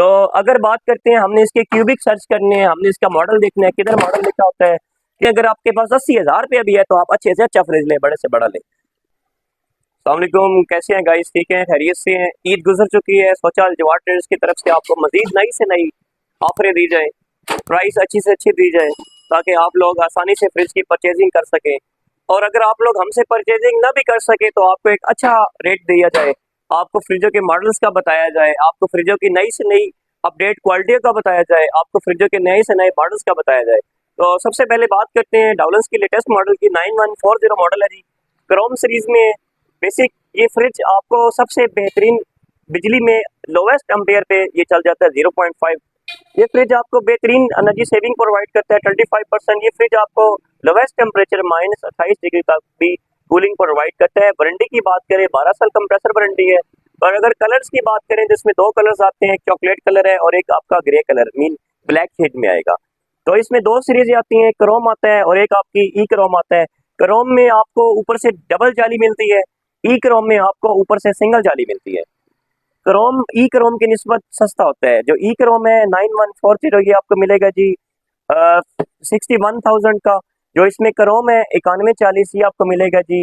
तो अगर बात करते हैं, हमने इसके क्यूबिक सर्च करने हैं, हमने इसका मॉडल देखना है, किधर मॉडल लिखा होता है कि अगर आपके पास 80,000 रुपया भी है तो आप अच्छे से अच्छा फ्रिज लें, बड़े से बड़ा लें। अस्सलाम वालेकुम, कैसे हैं गाइस? ठीक है, खैरियत से हैं? ईद गुजर चुकी है, सोचा अल्जवार ट्रेडर्स की तरफ से आपको मजीद नई से नई ऑफरें दी जाए, प्राइस अच्छी से अच्छी दी जाए, ताकि आप लोग आसानी से फ्रिज की परचेजिंग कर सकें। और अगर आप लोग हमसे परचेजिंग ना भी कर सके तो आपको एक अच्छा रेट दिया जाए, आपको फ्रिजों के मॉडल्स का बताया जाए, आपको फ्रिजों की नई से नई अपडेट क्वालिटी का बताया जाए, आपको फ्रिजों के नए से नए मॉडल्स का बताया जाए। तो सबसे पहले बात करते हैं डाउलर्स की लेटेस्ट मॉडल की। 9140 मॉडल है जी, क्रोम सीरीज में। बेसिक ये फ्रिज आपको सबसे बेहतरीन बिजली में लोवेस्ट एम्पेयर पे ये चल जाता है 0.5। ये फ्रिज आपको बेहतरीन एनर्जी सेविंग प्रोवाइड करता है 25%। ये फ्रिज आपको लोवेस्ट टेम्परेचर -28 डिग्री तक भी कूलिंग प्रोवाइड करता है। वारंटी की बात करें 12 साल कंप्रेसर वारंटी है। और अगर कलर्स की बात करें तो इसमें दो कलर्स आते हैं, एक चॉकलेट कलर है और एक आपका grey colour mean black shade में आएगा। तो इसमें दो सीरीज आती हैं, क्रोम आता है और एक आपकी ई क्रोम आता है। क्रोम में आपको ऊपर से डबल जाली मिलती है, ई क्रोम में आपको ऊपर से सिंगल जाली मिलती है। क्रोम ई क्रोम की निस्बत सस्ता होता है। जो ई क्रोम है 9140 ये आपको मिलेगा जी 61,000 का। जो इसमें क्रोम है 9140 ये आपको मिलेगा जी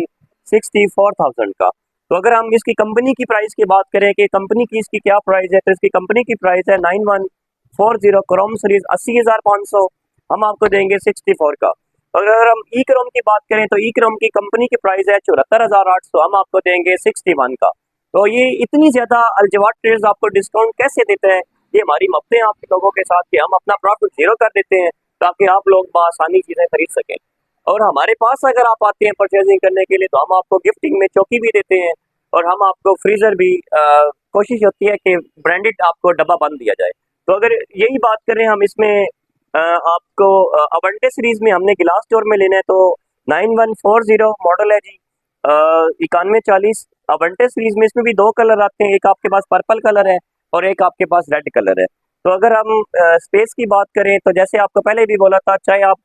64,000 का। तो अगर हम इसकी कंपनी की प्राइस की बात करें कि कंपनी की इसकी क्या प्राइस है, तो इसकी कंपनी की प्राइस है 9140 क्रोम सीरीज 80,500, हम आपको देंगे 64 का। और अगर हम ई क्रोम की बात करें तो ई क्रोम की कंपनी की प्राइस है 74,800, हम आपको देंगे 61 का। तो ये इतनी ज्यादा अल्जवार ट्रेडर्स आपको डिस्काउंट कैसे देते हैं? ये हमारी मब्ते हैं आप लोगों के साथ कि हम अपना प्रॉफिट जीरो कर देते हैं ताकि आप लोग बआसानी चीजें खरीद सकें। और हमारे पास अगर आप आते हैं परचेजिंग करने के लिए तो हम आपको गिफ्टिंग में चौकी भी देते हैं और हम आपको फ्रीजर भी कोशिश होती है कि ब्रांडेड आपको डब्बा बंद दिया जाए। तो अगर यही बात करें हम इसमें आपको अवंटे सीरीज में हमने गिलास स्टोर में लेना है तो 9140 मॉडल है जी 9140 अवंटे सीरीज में। इसमें भी दो कलर आते हैं, एक आपके पास पर्पल कलर है और एक आपके पास रेड कलर है। तो अगर हम स्पेस की बात करें तो जैसे आपको पहले भी बोला था, चाहे आप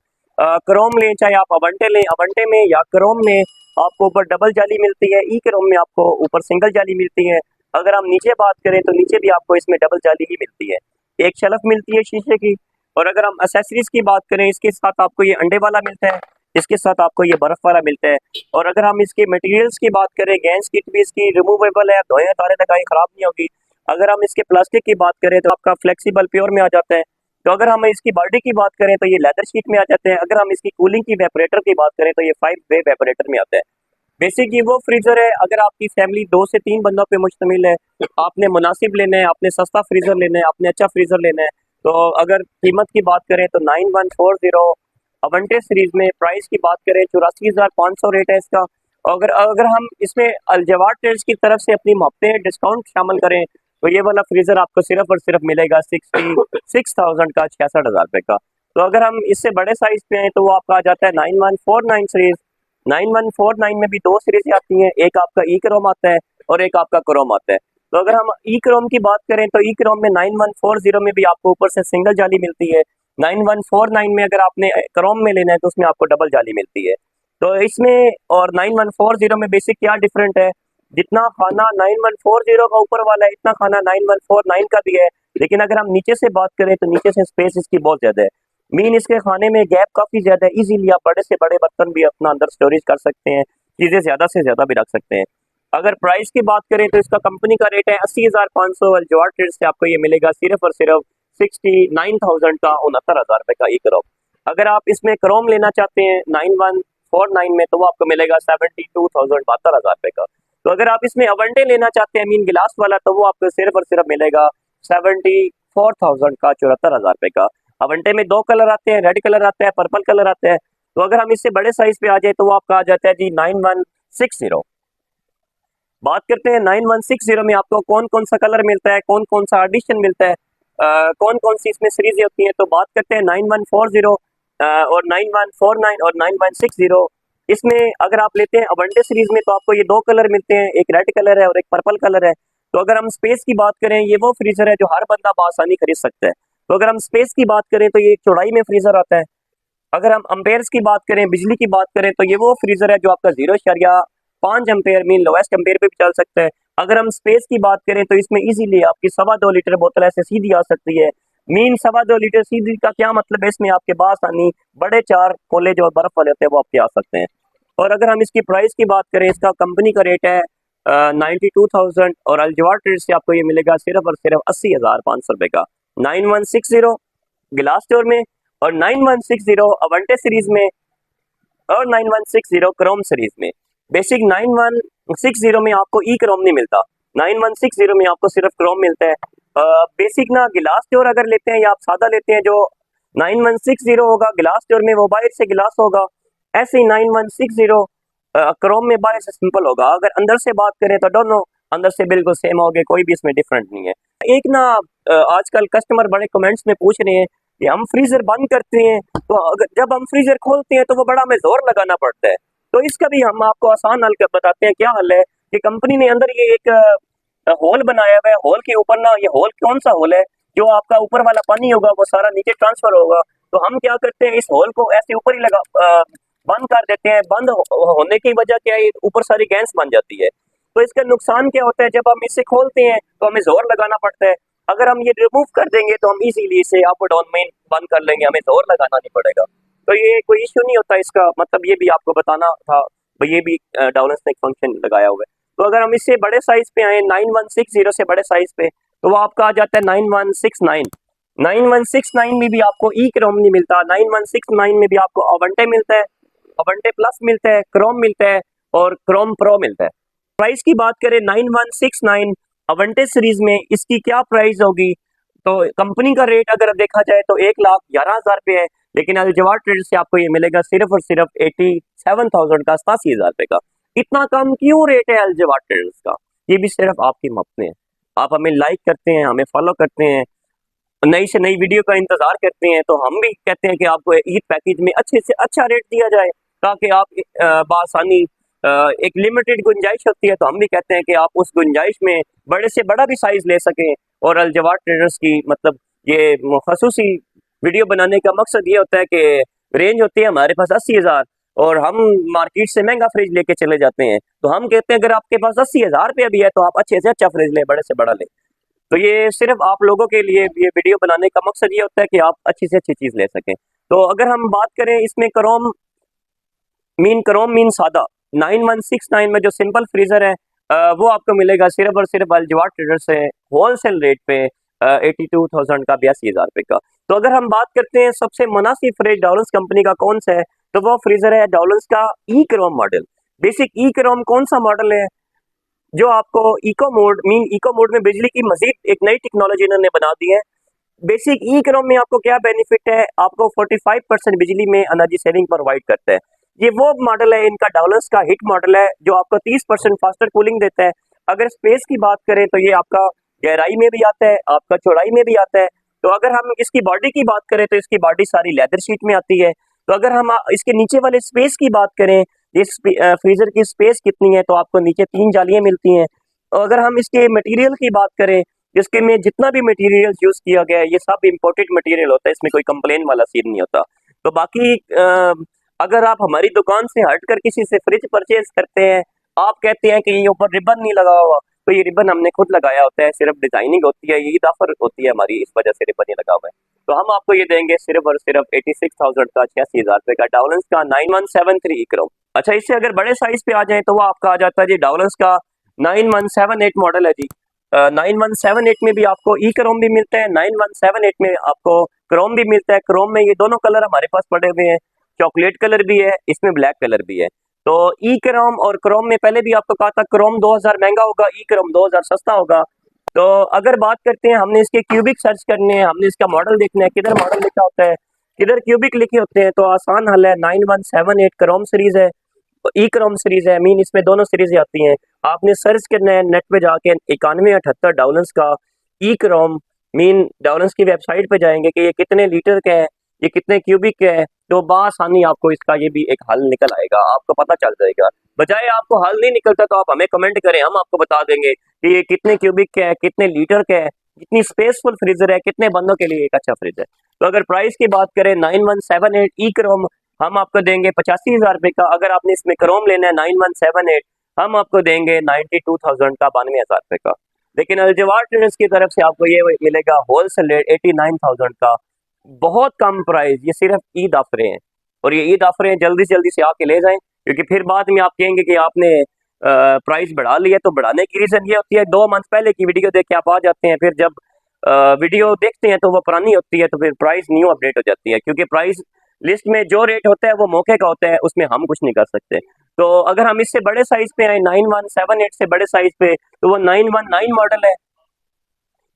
क्रोम लें चाहे आप अवंटे लें, अवंटे में या क्रोम में आपको ऊपर डबल जाली मिलती है, ई क्रोम में आपको ऊपर सिंगल जाली मिलती है। अगर हम नीचे बात करें तो नीचे भी आपको इसमें डबल जाली ही मिलती है, एक शेल्फ मिलती है शीशे की। और अगर हम एसेसरीज की बात करें, इसके साथ आपको ये अंडे वाला मिलता है, इसके साथ आपको ये बर्फ वाला मिलता है। और अगर हम इसके मटेरियल्स की बात करें, गैस किट भी इसकी रिमूवेबल है, धोए तारे लगाए खराब नहीं होगी। अगर हम इसके प्लास्टिक की बात करें तो आपका फ्लेक्सिबल प्योर में आ जाता है। तो अगर हम इसकी बॉडी की बात करें तो ये लेदर शीट में आ जाते हैं। अगर हम इसकी कूलिंग की वेपरेटर की बात करें तो ये 5 वे वेपरेटर में आता है। बेसिक ये वो फ्रीजर है, अगर आपकी फैमिली 2 से 3 बंदों पे मुश्तमिल है, आपने मुनासिब लेना है, आपने सस्ता फ्रीजर लेना है, आपने अच्छा फ्रीजर लेना है, तो अगर कीमत की बात करें तो 9140 अवंटे सीरीज में प्राइस की बात करें 84,500 रेट है इसका। अगर अगर हम इसमें अल्जवार ट्रेड्स की तरफ से अपनी मोहब्बतें डिस्काउंट शामिल करें तो ये वाला फ्रीजर आपको सिर्फ और सिर्फ मिलेगा 66,000 का, 66,000 रुपये का। तो अगर हम इससे बड़े साइज पे हैं तो वो आपका आ जाता है 9149 सीरीज। 9149 में भी दो सीरीज आती हैं, एक आपका ई क्रोम आता है और एक आपका क्रोम आता है। तो अगर हम ई क्रोम की बात करें तो ई क्रोम में 9140 में भी आपको ऊपर से सिंगल जाली मिलती है। 9149 में अगर आपने क्रोम में लेना है तो उसमें आपको डबल जाली मिलती है। तो इसमें और 9140 में बेसिक क्या डिफरेंट है, जितना खाना 9140 का ऊपर वाला है इतना खाना 9149 का भी है। लेकिन अगर हम नीचे से बात करें तो नीचे से स्पेस इसकी बहुत ज्यादा है, मीन इसके खाने में गैप काफी ज्यादा है, इजीली आप बड़े से बड़े बर्तन भी अपना अंदर स्टोरेज कर सकते हैं, चीजें ज्यादा से ज्यादा भी रख सकते हैं। अगर प्राइस की बात करें तो इसका कंपनी का रेट है 80,500, अल्जवार ट्रेड्स से आपको ये मिलेगा सिर्फ और सिर्फ 69,000 का, 69,000 रुपए का ई क्रोम। अगर आप इसमें क्रोम लेना चाहते हैं 9149 में तो वो आपको मिलेगा 72,000, 72,000 रुपए का। तो अगर आप इसमें अवंटे लेना चाहते हैं मीन गिलास वाला तो वो आपको सिर्फ और सिर्फ मिलेगा 74,000 का, 74,000 रुपए का। अवंटे में दो कलर आते हैं, रेड कलर आता है, पर्पल कलर आता है। तो अगर हम इससे बड़े साइज पे आ जाए तो वो आपका आ जाता है जी 9160। बात करते हैं 9160 में आपको कौन कौन सा कलर मिलता है, कौन कौन सा एडिशन मिलता है, कौन कौन सी इसमें सीरीज होती है। तो बात करते हैं 9140 और 9149 और 9160। इसमें अगर आप लेते हैं अवंटे सीरीज में तो आपको ये दो कलर मिलते हैं, एक रेड कलर है और एक पर्पल कलर है। तो अगर हम स्पेस की बात करें, ये वो फ्रीजर है जो हर बंदा बआसानी खरीद सकता है। तो अगर हम स्पेस की बात करें तो ये चौड़ाई में फ्रीजर आता है। अगर हम अम्पेयर्स की बात करें, बिजली की बात करें, तो ये वो फ्रीजर है जो आपका 0.5 एम्पेयर मीन लोएस्ट एम्पेयर पे भी चल सकता है अगर हम स्पेस की बात करें तो इसमें इजीली आपकी 2.25 लीटर बोतल ऐसे सीधी आ सकती है। मीन 2.25 लीटर सीधी का क्या मतलब है, इसमें आपके पास आनी बड़े 4 खोले जो बर्फ वाले होते हैं वो आपके आ सकते हैं। और अगर हम इसकी प्राइस की बात करें, इसका कंपनी का रेट है 92,000 और अलजवार ट्रेड से आपको ये मिलेगा सिर्फ और सिर्फ 80,500 रुपए का 9160 गिलास स्टोर में, और 9160 अवंटे सीरीज में, और 9160 क्रोम सीरीज में। बेसिक 9160 में आपको ई क्रोम नहीं मिलता, 9160 में आपको सिर्फ क्रोम मिलता है। बेसिक ना गिलास स्टोर अगर लेते हैं या आप सादा लेते हैं, जो 9160 होगा गिलास स्टोर में वो बाहर से गिलास होगा, ऐसे ही 9160 क्रोम में बाहर से सिंपल होगा। अगर अंदर से बात करें तो दोनों अंदर से बिल्कुल सेम हो गए, कोई भी इसमें डिफरेंट नहीं है। एक ना आजकल कस्टमर बड़े कमेंट्स में पूछ रहे हैं कि हम फ्रीजर बंद करते हैं तो अगर जब हम फ्रीजर खोलते हैं तो वो बड़ा हमें जोर लगाना पड़ता है। तो इसका भी हम आपको आसान हल बताते हैं। क्या हल है कि कंपनी ने अंदर ये एक होल बनाया हुआ है। होल के ऊपर ना, ये होल कौन सा होल है, जो आपका ऊपर वाला पानी होगा वो सारा नीचे ट्रांसफर होगा। तो हम क्या करते हैं, इस होल को ऐसे ऊपर ही बंद कर देते हैं। बंद होने की वजह क्या है, ऊपर सारी गैस बन जाती है। तो इसका नुकसान क्या होता है, जब हम इसे खोलते हैं तो हमें जोर लगाना पड़ता है। अगर हम ये रिमूव कर देंगे तो हम इजीली इसे अप डाउन में बंद कर लेंगे, हमें जोर लगाना नहीं पड़ेगा। तो ये कोई इश्यू नहीं होता इसका, मतलब ये भी आपको बताना था। ये भी डाउनस ने एक फंक्शन लगाया हुआ है। तो अगर हम इससे बड़े साइज पे आए 9160 से बड़े साइज पे, तो वो आपका आ जाता है 9169। 9169 में भी आपको ई क्रोम नहीं मिलता, 9169 में भी आपको अवंटे मिलता है, अवंटे प्लस मिलता है, क्रोम मिलता है और क्रोम प्रो मिलता है। प्राइस की बात करें 9169 अवंटे सीरीज में, इसकी क्या प्राइस होगी, तो कंपनी का रेट अगर देखा जाए तो 1,11,000 रुपये है, लेकिन अलजवार ट्रेड से आपको ये मिलेगा सिर्फ और सिर्फ 87,000 का, 87,000 रुपये का। इतना कम क्यों रेट है अलजवार ट्रेडर्स का, ये भी सिर्फ आपके मपने हैं। आप हमें लाइक करते हैं, हमें फॉलो करते हैं, नई से नई वीडियो का इंतजार करते हैं, तो हम भी कहते हैं कि आपको ईद पैकेज में अच्छे से अच्छा रेट दिया जाए, ताकि आप बासानी एक लिमिटेड गुंजाइश होती है, तो हम भी कहते हैं कि आप उस गुंजाइश में बड़े से बड़ा भी साइज ले सकें। और अलजवार ट्रेडर्स की मतलब ये खसूसी वीडियो बनाने का मकसद ये होता है कि रेंज होती है हमारे पास 80,000 और हम मार्केट से महंगा फ्रिज लेके चले जाते हैं, तो हम कहते हैं अगर आपके पास 80,000 रुपया भी है तो आप अच्छे से अच्छा फ्रिज लें, बड़े से बड़ा लें। तो ये सिर्फ आप लोगों के लिए ये वीडियो बनाने का मकसद ये होता है कि आप अच्छी से अच्छी चीज ले सकें। तो अगर हम बात करें इसमें क्रोम मीन सादा 9169 में जो सिंपल फ्रीजर है वो आपको मिलेगा सिर्फ और सिर्फ अलजवार ट्रेडर से होलसेल रेट पे 82,000 का, 82,000 रुपये का। तो अगर हम बात करते हैं सबसे मुनासिब फ्रिज डॉलर्स कंपनी का कौन सा है, तो वो फ्रीजर है डॉलर्स का ई क्रोम मॉडल। बेसिक ई क्रोम कौन सा मॉडल है, जो आपको इको मोड में बिजली की मजीद एक नई टेक्नोलॉजी इन्होंने बना दी है। बेसिक ई क्रोम में आपको क्या बेनिफिट है, आपको 45% बिजली में एनर्जी सेविंग प्रोवाइड करता है। ये वो मॉडल है, इनका डॉलर्स का हिट मॉडल है, जो आपको 30% फास्टर कूलिंग देता है। अगर स्पेस की बात करें तो ये आपका गहराई में भी आता है, आपका चौड़ाई में भी आता है। तो अगर हम इसकी बॉडी की बात करें तो इसकी बॉडी सारी लेदर शीट में आती है। तो अगर हम इसके नीचे वाले स्पेस की बात करें, इस फ्रीजर की स्पेस कितनी है, तो आपको नीचे 3 जालियां मिलती हैं। और अगर हम इसके मटेरियल की बात करें, जिसके में जितना भी मटेरियल यूज किया गया है ये सब इम्पोर्टेड मटेरियल होता है, इसमें कोई कंप्लेन वाला सीन नहीं होता। तो बाकी अगर आप हमारी दुकान से हट कर किसी से फ्रिज परचेज करते हैं, आप कहते हैं कि ये ऊपर रिबन नहीं लगा हुआ, तो ये रिबन हमने खुद लगाया होता है, सिर्फ डिजाइनिंग होती है, ईद ऑफर होती है हमारी, इस वजह से रिबन ही लगा हुआ है। तो हम आपको ये देंगे सिर्फ और सिर्फ 86,000 का, 86,000 रुपये का डॉलर्स का 9173 क्रोम। अच्छा, इससे अगर बड़े साइज पे आ जाए तो वो आपका आ जाता है जी डॉलर्स का 9178 मॉडल है जी। 9178 में भी आपको ई क्रोम भी मिलता है, 9178 में आपको क्रोम भी मिलता है। क्रोम में ये दोनों कलर हमारे पास पड़े हुए हैं, चॉकलेट कलर भी है, इसमें ब्लैक कलर भी है। तो ई क्रोम और क्रोम में पहले भी आपको कहा था क्रोम 2000 महंगा होगा, ई क्रोम 2000 सस्ता होगा। तो अगर बात करते हैं, हमने इसके क्यूबिक सर्च करने हैं, हमने इसका मॉडल देखना है, किधर मॉडल लिखा होता है, किधर क्यूबिक लिखे होते हैं, तो आसान हल है 9178 क्रोम सीरीज है, ई क्रोम सीरीज है, मीन इसमें दोनों सीरीज आती हैं। आपने सर्च करना है नेट पे जाके 9178 डॉलर्स का ई क्रोम, मीन डॉलर्स की वेबसाइट पे जाएंगे कि ये कितने लीटर का है, ये कितने क्यूबिक का है, तो बासानी आपको इसका ये भी एक हल निकल आएगा, आपको पता चल जाएगा। बजाय आपको हल नहीं निकलता तो आप हमें कमेंट करें, हम आपको बता देंगे कि ये कितने क्यूबिक का है, कितने लीटर का है, कितनी स्पेसफुल फ्रीजर है, कितने बंदों के लिए एक अच्छा फ्रिज है। तो अगर प्राइस की बात करें 9178 ई क्रोम हम आपको देंगे 85,000 रुपये का। अगर आपने इसमें क्रोम लेना है 9178 हम आपको देंगे 92,000 का, 92,000 रुपये का। लेकिन अलजवार ट्रेडर्स की तरफ से आपको ये मिलेगा होलसेल रेट 89,000 का, बहुत कम प्राइस। ये सिर्फ ईद ऑफरें हैं, और ये ईद ऑफरें जल्दी से जल्दी से आके ले जाएं, क्योंकि फिर बाद में आप कहेंगे कि आपने प्राइस बढ़ा लिया। तो बढ़ाने की रीज़न ये होती है, 2 मंथ पहले की वीडियो देख के आप आ जाते हैं, फिर जब वीडियो देखते हैं तो वो पुरानी होती है, तो फिर प्राइस न्यू अपडेट हो जाती है, क्योंकि प्राइस लिस्ट में जो रेट होता है वो मौके का होता है, उसमें हम कुछ नहीं कर सकते। तो अगर हम इससे बड़े साइज पे आए 9178 से बड़े साइज पे, तो वो 919 मॉडल है।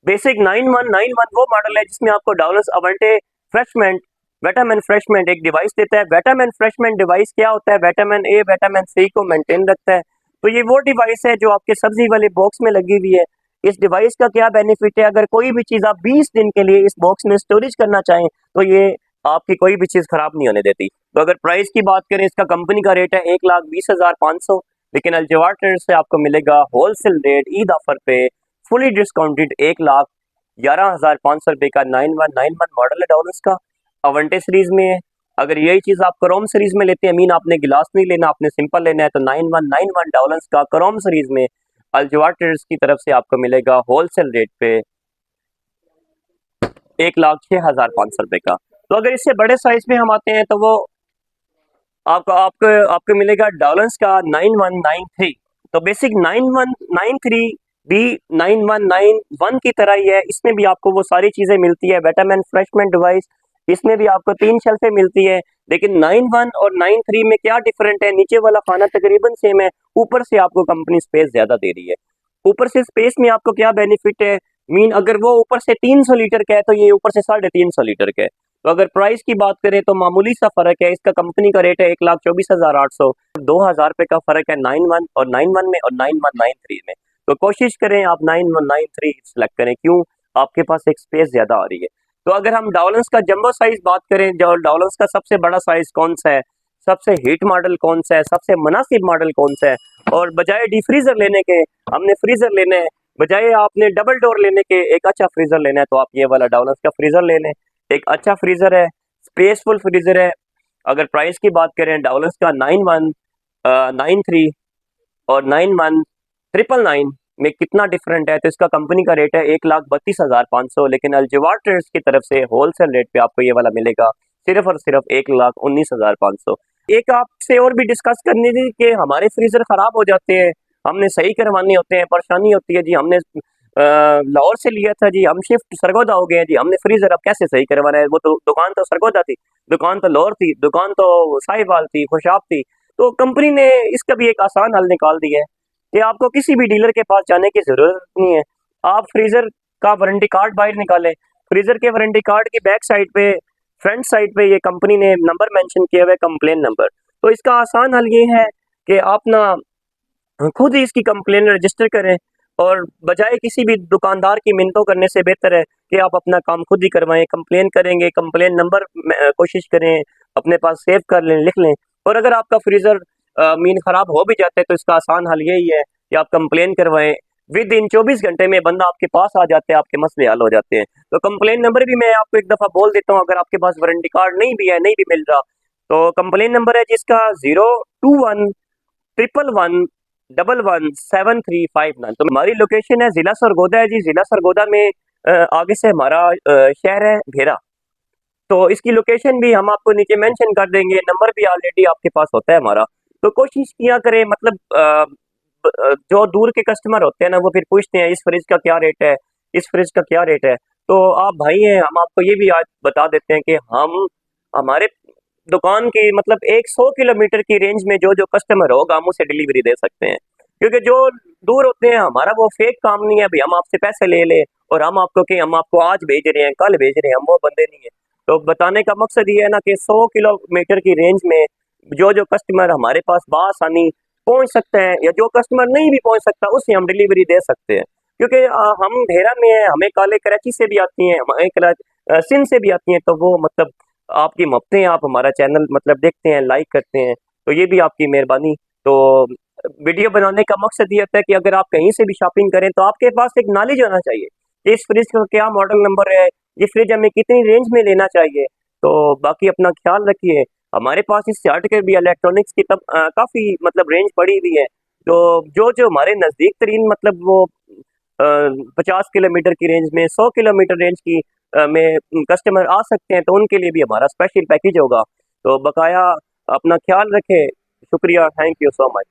बेसिक 9191 वो मॉडल है जिसमें आपको डॉलर्स अवंटे फ्रेशमेंट विटामिन फ्रेशमेंट एक डिवाइस देता है। विटामिन फ्रेशमेंट डिवाइस क्या होता है? विटामिन ए विटामिन सी को मेंटेन रखता है। तो ये वो डिवाइस है जो आपके सब्जी वाले बॉक्स में लगी हुई है। इस डिवाइस का क्या बेनिफिट है? अगर कोई भी चीज़ आप 20 दिन के लिए इस बॉक्स में स्टोरेज करना चाहें तो ये आपकी कोई भी चीज़ खराब नहीं होने देती। तो अगर प्राइस की बात करें, इसका कंपनी का रेट है 1,20,500, लेकिन अलजवार ट्रेडर्स से आपको मिलेगा होलसेल रेट ईद ऑफर पे फुली डिस्काउंटेड 1,11,500 रुपये का 9191 मॉडल है डॉलर्स का, अवंटे सीरीज में है। अगर यही चीज़ आप क्रोम सीरीज में लेते हैं, मीन आपने गिलास नहीं लेना, आपने सिंपल लेना है, तो 9191 डॉलर्स का क्रोम सीरीज में अलजवार ट्रेडर्स की तरफ से आपको मिलेगा होलसेल रेट पे 1,06,500 रुपये का। तो अगर इससे बड़े साइज में हम आते हैं तो वो आपको आपको आपको मिलेगा डॉलर्स का 9193। तो बेसिक 9193 भी 9191 की तरह ही है, इसमें भी आपको वो सारी चीज़ें मिलती है। विटामिन फ्रेशमेंट डिवाइस इसमें भी आपको 3 शेल्फें मिलती है। लेकिन 91 और 93 में क्या डिफरेंट है? नीचे वाला खाना तकरीबन सेम है, ऊपर से आपको कंपनी स्पेस ज़्यादा दे रही है। ऊपर से स्पेस में आपको क्या बेनिफिट है? मीन अगर वो ऊपर से 300 लीटर का है तो ये ऊपर से 350 लीटर का है। तो अगर प्राइस की बात करें तो मामूली सा फर्क है। इसका कंपनी का रेट है 1,24,800, 2,000 रुपये का फर्क है 91 और 91 में और 9193 में। तो कोशिश करें आप 9193 सेलेक्ट करें, क्यों? आपके पास एक स्पेस ज्यादा आ रही है। तो अगर हम डॉलर्स का जंबो साइज बात करें, जो डॉलर्स का सबसे बड़ा साइज कौन सा है, सबसे हिट मॉडल कौन सा है, सबसे मुनासिब मॉडल कौन सा है, और बजाय डी फ्रीजर लेने के हमने फ्रीजर लेना है, बजाय आपने डबल डोर लेने के एक अच्छा फ्रीजर लेना है, तो आप ये वाला डॉलर्स का फ्रीजर ले लें। एक अच्छा फ्रीजर है, स्पेसफुल फ्रीजर है। अगर प्राइस की बात करें, डॉलर्स का 9193 और 91,999 में कितना डिफरेंट है? तो इसका कंपनी का रेट है 1,32,500, लेकिन अलजवार ट्रेडर्स की तरफ से होलसेल रेट पे आपको ये वाला मिलेगा सिर्फ और सिर्फ 1,19,500। एक आपसे और भी डिस्कस करनी थी कि हमारे फ्रीजर खराब हो जाते हैं, हमने सही करवाने होते हैं, परेशानी होती है जी। हमने लाहौर से लिया था जी, हम शिफ्ट सरगोदा हो गए हैं जी, हमने फ्रीजर अब कैसे सही करवाना है? वो तो दुकान तो सरगोदा थी, दुकान तो लाहौर थी, दुकान तो साहिवाल थी, खुशाब थी। तो कंपनी ने इसका भी एक आसान हल निकाल दिया है कि आपको किसी भी डीलर के पास जाने की जरूरत नहीं है। आप फ्रीजर का वारंटी कार्ड बाहर निकालें, फ्रीजर के वारंटी कार्ड की बैक साइड पे, फ्रंट साइड पे ये कंपनी ने नंबर मेंशन किया हुआ है, कंप्लेन नंबर। तो इसका आसान हल ये है कि आप ना खुद ही इसकी कंप्लेन रजिस्टर करें, और बजाय किसी भी दुकानदार की मिन्नतों करने से बेहतर है कि आप अपना काम खुद ही करवाएं। कंप्लेन करेंगे, कंप्लेन नंबर कोशिश करें अपने पास सेव कर लें, लिख लें। और अगर आपका फ्रीजर मीन खराब हो भी जाता है तो इसका आसान हल यही है कि आप कंप्लेन करवाएं, विद इन 24 घंटे में बंदा आपके पास आ जाते हैं, आपके मसले हल हो जाते हैं। तो कंप्लेन नंबर भी मैं आपको एक दफ़ा बोल देता हूँ, अगर आपके पास वारंटी कार्ड नहीं भी है, नहीं भी मिल रहा, तो कंप्लेन नंबर है जिसका 021111735 तो हमारी लोकेशन है जिला सरगोदा है जी। जिला सरगोदा में आगे से हमारा शहर है घेरा। तो इसकी लोकेशन भी हम आपको नीचे मेंशन कर देंगे, नंबर भी ऑलरेडी आपके पास होता है हमारा। तो कोशिश किया करें, मतलब जो दूर के कस्टमर होते हैं ना, वो फिर पूछते हैं इस फ्रिज का क्या रेट है, इस फ्रिज का क्या रेट है। तो आप भाई हैं, हम आपको ये भी आज बता देते हैं कि हम हमारे दुकान की मतलब 100 किलोमीटर की रेंज में जो जो कस्टमर होगा हम उसे डिलीवरी दे सकते हैं, क्योंकि जो दूर होते हैं हमारा वो फेक काम नहीं है भाई हम आपसे पैसे ले ले और हम आपको कि हम आपको आज भेज रहे हैं, कल भेज रहे हैं, हम वो बंदे नहीं है। तो बताने का मकसद ये है ना कि 100 किलोमीटर की रेंज में जो जो कस्टमर हमारे पास बासानी पहुंच सकते हैं, या जो कस्टमर नहीं भी पहुंच सकता उसे हम डिलीवरी दे सकते हैं। क्योंकि हम घेरा में हैं, हमें काले कराची से भी आती हैं, हमें सिंध से भी आती हैं। तो वो मतलब आपकी मफ्तें आप हमारा चैनल मतलब देखते हैं, लाइक करते हैं, तो ये भी आपकी मेहरबानी। तो वीडियो बनाने का मकसद ये होता है कि अगर आप कहीं से भी शॉपिंग करें तो आपके पास एक नॉलेज होना चाहिए कि इस फ्रिज का क्या मॉडल नंबर है, ये फ्रिज हमें कितनी रेंज में लेना चाहिए। तो बाकी अपना ख्याल रखिए। हमारे पास इससे हट कर भी इलेक्ट्रॉनिक्स की तब काफ़ी मतलब रेंज पड़ी हुई है, तो जो जो हमारे नज़दीक तरीन मतलब वो 50 किलोमीटर की रेंज में, 100 किलोमीटर रेंज की में कस्टमर आ सकते हैं, तो उनके लिए भी हमारा स्पेशल पैकेज होगा। तो बकाया अपना ख्याल रखें। शुक्रिया, थैंक यू सो मच।